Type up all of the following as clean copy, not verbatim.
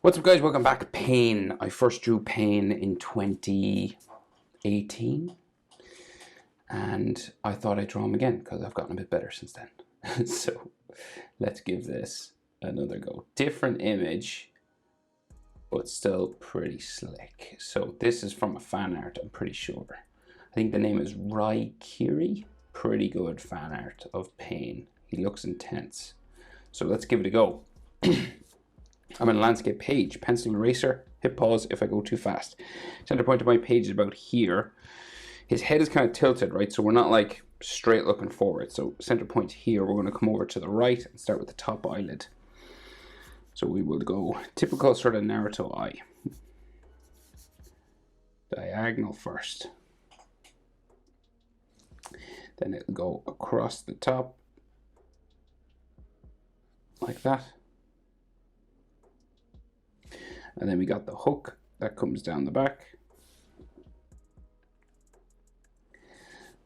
What's up, guys? Welcome back. Pain. I first drew Pain in 2018, and I thought I'd draw him again because I've gotten a bit better since then. So let's give this another go. Different image, but still pretty slick. So this is from a fan art, I'm pretty sure. I think the name is Raikiri. Pretty good fan art of Pain. He looks intense. So let's give it a go. I'm on a landscape page, pencil eraser, hit pause if I go too fast. Center point of my page is about here. His head is kind of tilted, right? So we're not like straight looking forward. So center point here, we're going to come over to the right and start with the top eyelid. So we will go typical sort of Naruto eye. Diagonal first. Then it'll go across the top like that. And then we got the hook that comes down the back.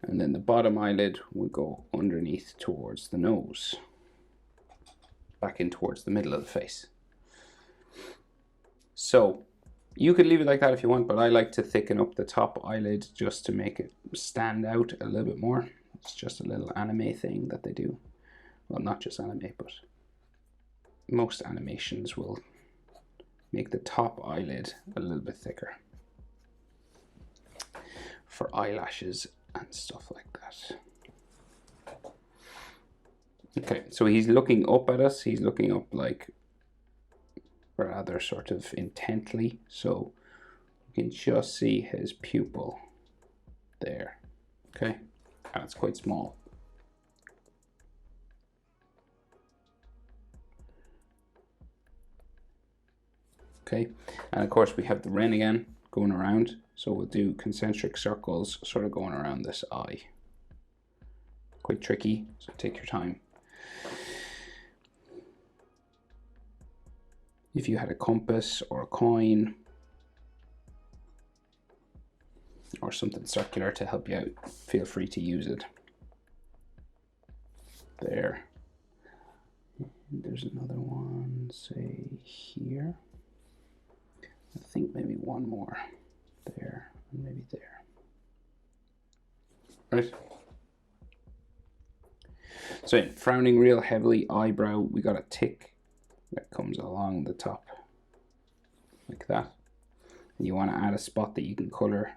And then the bottom eyelid will go underneath towards the nose. Back in towards the middle of the face. So you could leave it like that if you want, but I like to thicken up the top eyelid just to make it stand out a little bit more. It's just a little anime thing that they do. Well, not just anime, but most animations will make the top eyelid a little bit thicker for eyelashes and stuff like that. Okay, so he's looking up at us. He's looking up like rather sort of intently. So you can just see his pupil there. Okay, and it's quite small. Okay, and of course we have the ren again going around, so we'll do concentric circles sort of going around this eye. Quite tricky, so take your time. If you had a compass or a coin or something circular to help you out, feel free to use it. There. There's another one, say here. I think maybe one more there, and maybe there. Right. So frowning real heavily, eyebrow, we got a tick that comes along the top like that. And you want to add a spot that you can color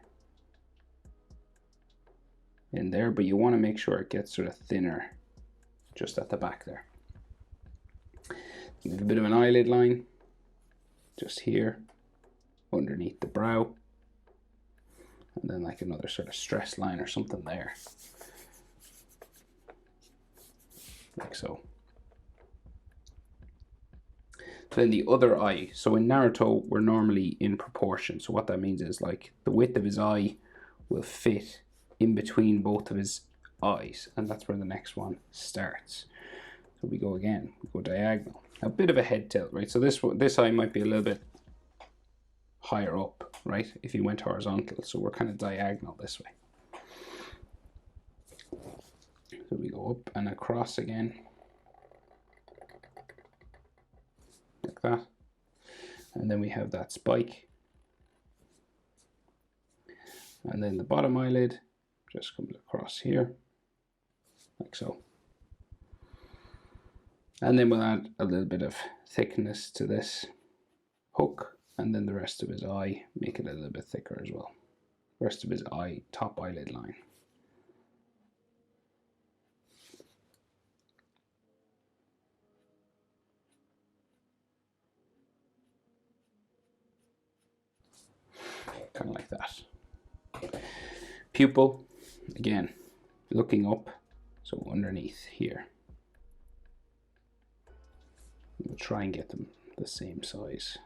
in there, but you want to make sure it gets sort of thinner just at the back there. You have a bit of an eyelid line just here underneath the brow, and then like another sort of stress line or something there, like so. Then the other eye, so in Naruto we're normally in proportion, so what that means is like the width of his eye will fit in between both of his eyes, and that's where the next one starts. So we go again, we go diagonal, a bit of a head tilt, right? So this eye might be a little bit higher up, right, if you went horizontal, so we're kind of diagonal this way. So we go up and across again like that, and then we have that spike, and then the bottom eyelid just comes across here like so, and then we'll add a little bit of thickness to this hook, and then the rest of his eye, make it a little bit thicker as well. Rest of his eye, top eyelid line. Kind of like that. Pupil, again, looking up, so underneath here. We'll try and get them the same size.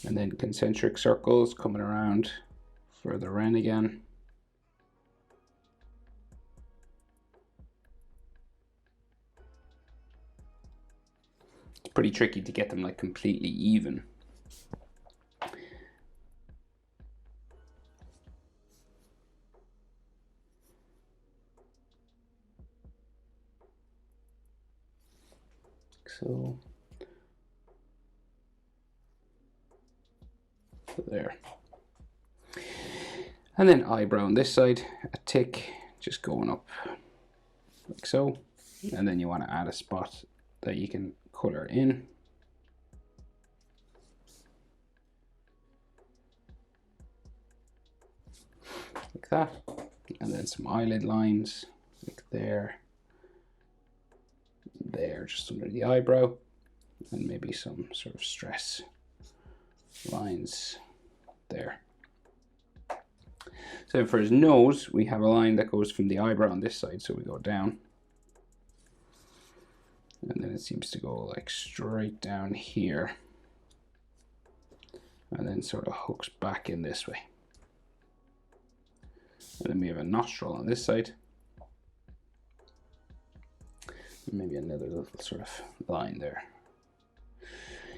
And then concentric circles coming around further in again. It's pretty tricky to get them like completely even. so. There. And then eyebrow on this side, a tick just going up like so. And then you want to add a spot that you can color in. Like that. And then some eyelid lines like there. There, just under the eyebrow. And maybe some sort of stress lines there. So for his nose, we have a line that goes from the eyebrow on this side, so we go down. And then it seems to go like straight down here. And then sort of hooks back in this way. And then we have a nostril on this side. And maybe another little sort of line there.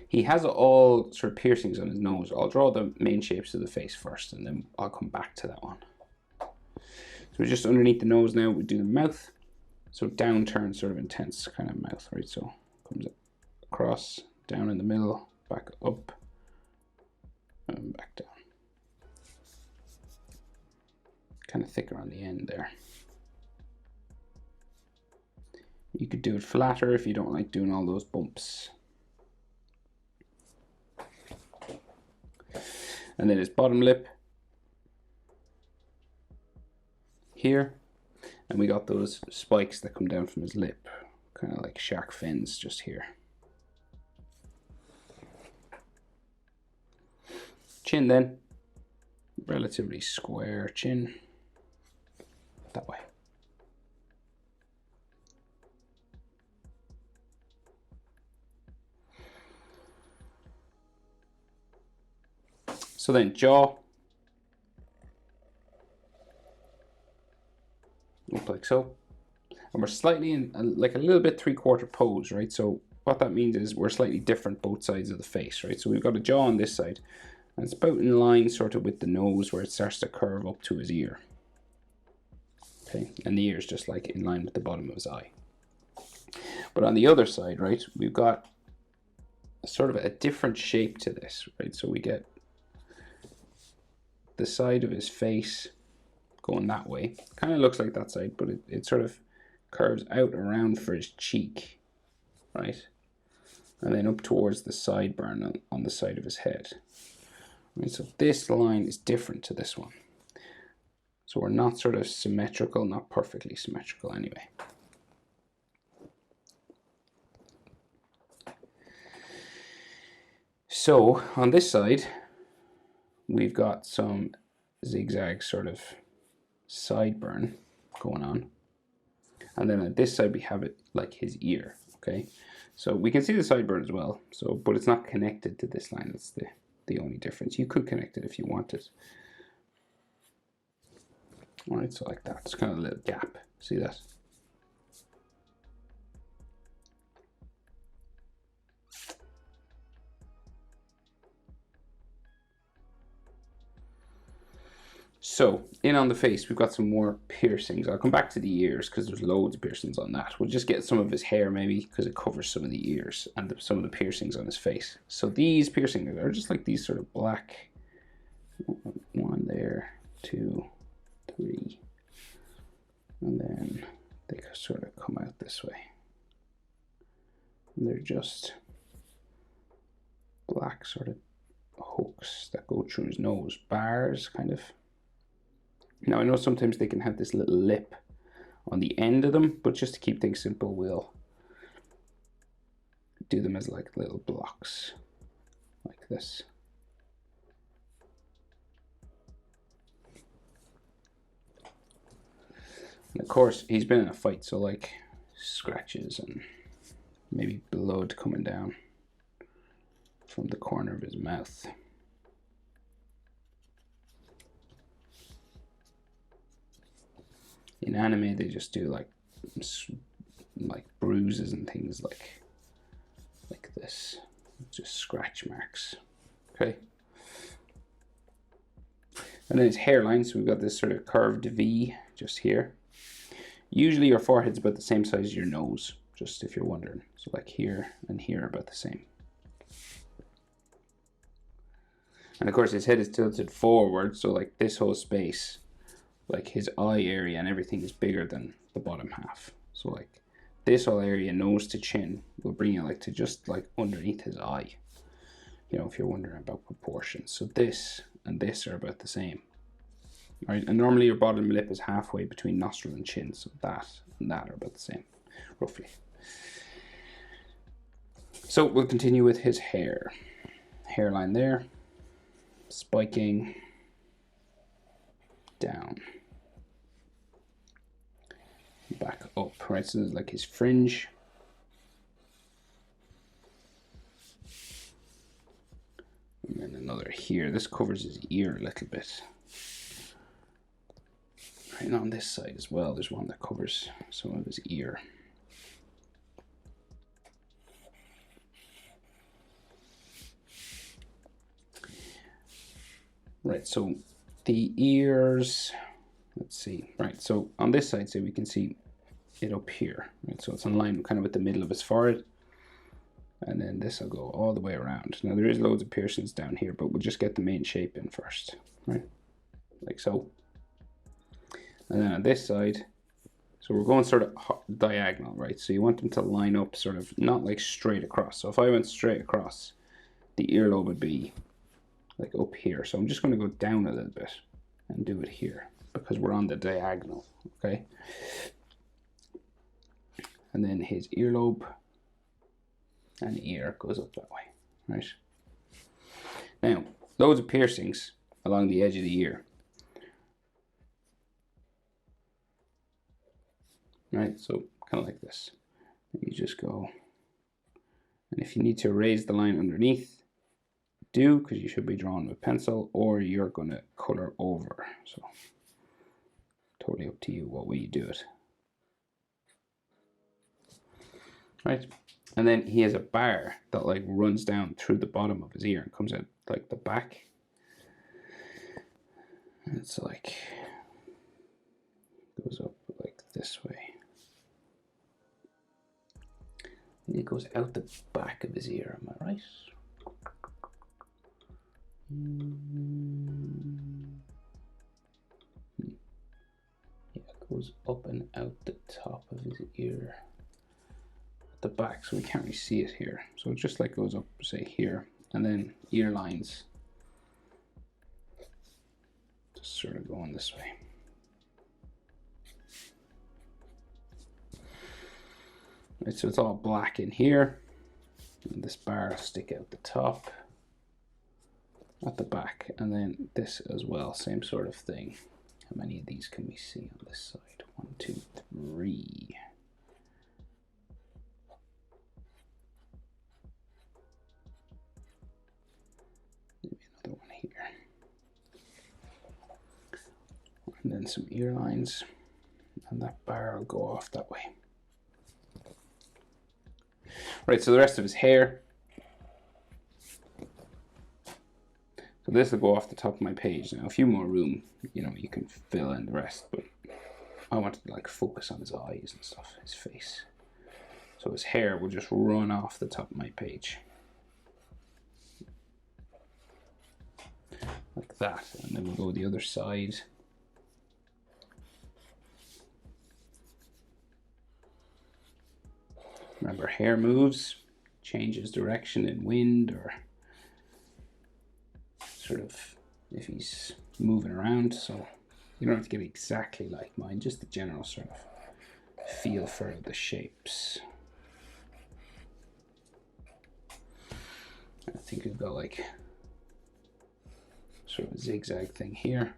He has all sort of piercings on his nose. I'll draw the main shapes of the face first, and then I'll come back to that one. So we're just underneath the nose now. We do the mouth. So downturn, sort of intense kind of mouth, right? So comes across, down in the middle, back up, and back down. Kind of thicker on the end there. You could do it flatter if you don't like doing all those bumps. And then his bottom lip here, and we got those spikes that come down from his lip, kind of like shark fins just here. Chin then, relatively square chin, that way. So then jaw, look like so. And we're slightly in like a little bit 3/4 pose, right? So what that means is we're slightly different both sides of the face, right? So we've got a jaw on this side, and it's about in line sort of with the nose where it starts to curve up to his ear. Okay, and the ear is just like in line with the bottom of his eye. But on the other side, right, we've got sort of a different shape to this, right? So we get the side of his face going that way. Kind of looks like that side, but it sort of curves out around for his cheek, right? And then up towards the sideburn on the side of his head. Right, so this line is different to this one. So we're not sort of symmetrical, not perfectly symmetrical anyway. So on this side, we've got some zigzag sort of sideburn going on. And then on this side, we have it like his ear, okay? So we can see the sideburn as well, so but it's not connected to this line. That's the only difference. You could connect it if you wanted. All right, so like that. It's kind of a little gap. See that? So, in on the face, we've got some more piercings. I'll come back to the ears because there's loads of piercings on that. We'll just get some of his hair maybe because it covers some of the ears and some of the piercings on his face. So these piercings are just like these sort of black, one there, 2, 3, and then they sort of come out this way. And they're just black sort of hooks that go through his nose, bars kind of. Now I know sometimes they can have this little lip on the end of them, but just to keep things simple, we'll do them as like little blocks, like this. And of course, he's been in a fight, so like scratches and maybe blood coming down from the corner of his mouth. In anime, they just do like bruises and things like this, just scratch marks. Okay. And then his hairline, so we've got this sort of curved V just here. Usually your forehead's about the same size as your nose, just if you're wondering. So like here and here are about the same. And of course his head is tilted forward, so like this whole space, like his eye area and everything is bigger than the bottom half. So like this whole area, nose to chin, will bring you like to just like underneath his eye, you know, if you're wondering about proportions. So this and this are about the same. All right, and normally your bottom lip is halfway between nostril and chin, so that and that are about the same, roughly. So we'll continue with his hair. Hairline there, spiking down, back up, right? So this is like his fringe. And then another here. This covers his ear a little bit. And on this side as well, there's one that covers some of his ear. Right, so the ears, let's see. Right, so on this side, say we can see it up here. Right, so it's in line kind of with the middle of his forehead. And then this will go all the way around. Now there is loads of piercings down here, but we'll just get the main shape in first, right? Like so. And then on this side, so we're going sort of diagonal, right? So you want them to line up sort of not like straight across. So if I went straight across, the earlobe would be like up here. So I'm just going to go down a little bit and do it here because we're on the diagonal, okay? And then his earlobe and ear goes up that way, right? Now, loads of piercings along the edge of the ear. Right, so kind of like this. You just go, and if you need to erase the line underneath, do, because you should be drawing with pencil, or you're going to color over. So, totally up to you what way you do it. Right, and then he has a bar that like runs down through the bottom of his ear and comes out like the back. And it's like, goes up like this way. It goes out the back of his ear, am I right? Yeah, it goes up and out the top of his ear. At the back, so we can't really see it here. So it just like goes up, say here, and then ear lines just sort of going this way. Right, so it's all black in here, and this bar will stick out the top at the back, and then this as well, same sort of thing. How many of these can we see on this side? 1, 2, 3. Maybe another one here. And then some ear lines, and that bar will go off that way. Right, so the rest of his hair. So this will go off the top of my page. Now, a few more room, you know, you can fill in the rest, but I wanted to like focus on his eyes and stuff, his face. So his hair will just run off the top of my page. Like that, and then we'll go the other side. Remember, hair moves, changes direction in wind, or sort of if he's moving around, so you don't have to get exactly like mine, just the general sort of feel for the shapes. I think we've got like sort of a zigzag thing here.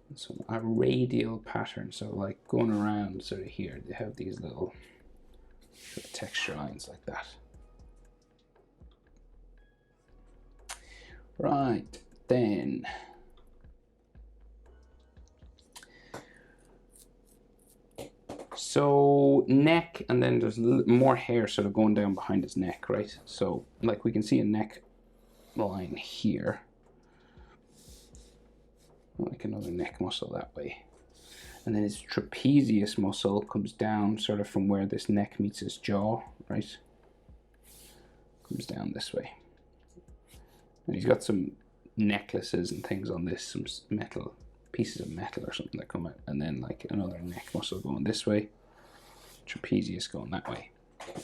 And so a radial pattern, so like going around sort of here, they have these little sort of texture lines like that. Right, then so neck, and then there's more hair sort of going down behind his neck, right? So like we can see a neck line here, like another neck muscle that way. And then his trapezius muscle comes down sort of from where this neck meets his jaw, right? Comes down this way. And he's got some necklaces and things on this, some metal, pieces of metal or something that come out. And then like another neck muscle going this way, trapezius going that way.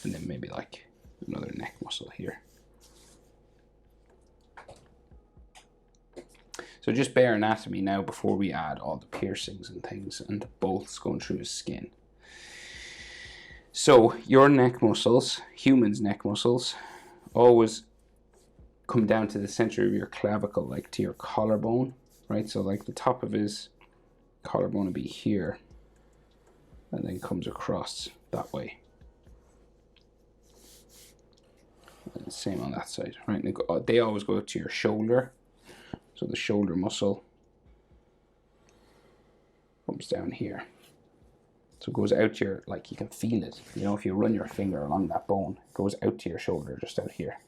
And then maybe like another neck muscle here. So just bare anatomy now before we add all the piercings and things and the bolts going through his skin. So your neck muscles, humans' neck muscles, always come down to the center of your clavicle, like to your collarbone, right? So like the top of his collarbone would be here and then comes across that way. And same on that side, right? They always go to your shoulder. So the shoulder muscle comes down here. So it goes out to your, like you can feel it. You know, if you run your finger along that bone, it goes out to your shoulder, just out here.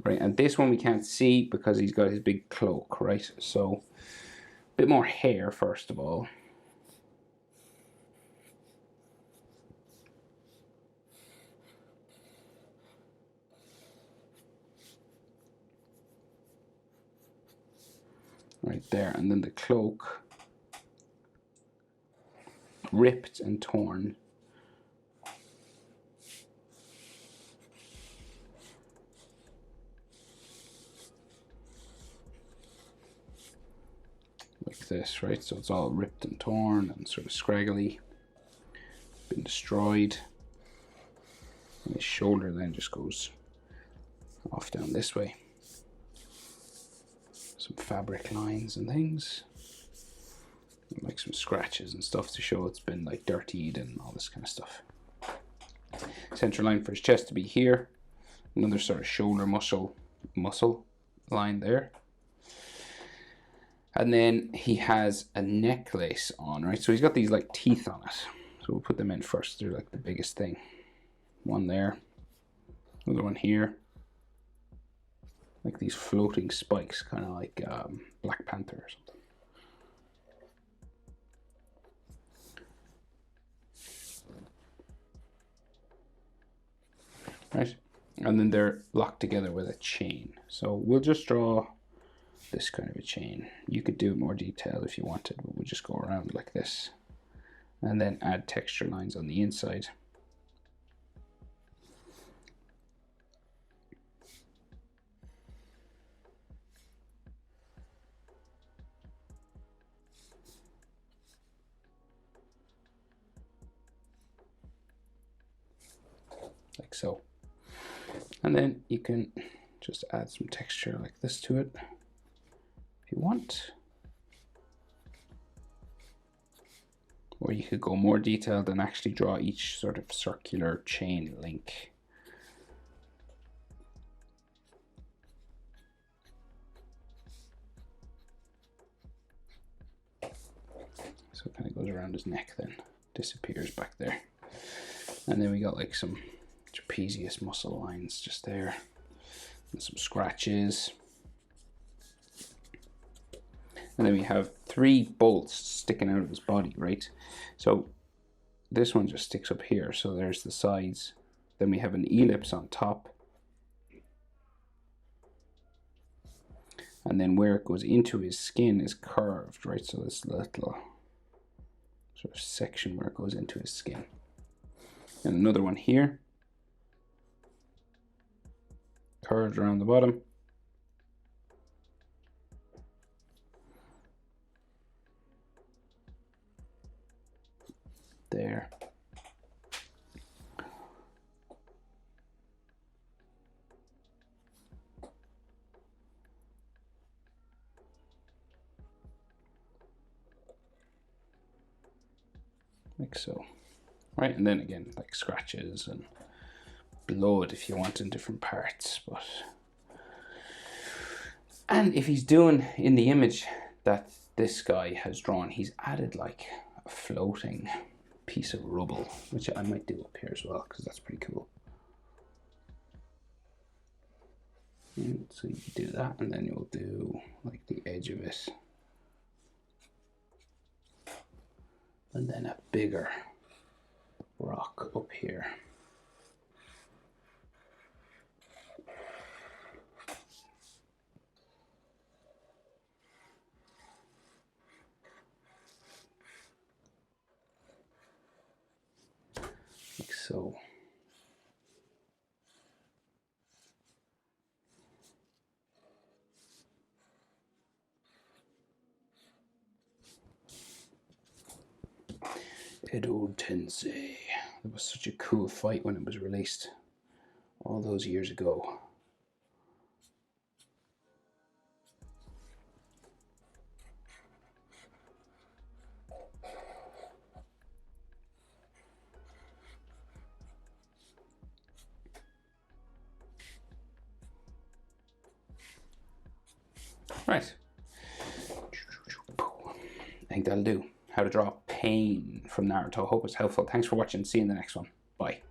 Right, and this one we can't see because he's got his big cloak, right? So a bit more hair first of all. Right there, and then the cloak ripped and torn. Like this, right? So it's all ripped and torn and sort of scraggly, been destroyed. And his shoulder then just goes off down this way. Some fabric lines and things, like some scratches and stuff to show it's been like dirtied and all this kind of stuff. Central line for his chest to be here. Another sort of shoulder muscle line there. And then he has a necklace on, right? So he's got these like teeth on it. So we'll put them in first. They're like the biggest thing. One there, another one here. Like these floating spikes, kind of like Black Panther or something. Right, and then they're locked together with a chain. So we'll just draw this kind of a chain. You could do it more detailed if you wanted, but we'll just go around like this. And then add texture lines on the inside. Like so. And then you can just add some texture like this to it if you want. Or you could go more detailed and actually draw each sort of circular chain link. So it kind of goes around his neck then, disappears back there. And then we got like some trapezius muscle lines just there, and some scratches. And then we have 3 bolts sticking out of his body, right? So this one just sticks up here, so there's the sides. Then we have an ellipse on top. And then where it goes into his skin is curved, right? So this little sort of section where it goes into his skin. And another one here, curved around the bottom. There. Like so. Right, and then again, like scratches and blood if you want in different parts. But and if he's doing in the image that this guy has drawn, he's added like a floating piece of rubble, which I might do up here as well because that's pretty cool. And so you do that, and then you'll do like the edge of it and then a bigger rock up here. Like so. Edo Tensei. It was such a cool fight when it was released all those years ago. Right. I think that'll do. How to draw pain from Naruto. Hope it's helpful. Thanks for watching. See you in the next one. Bye.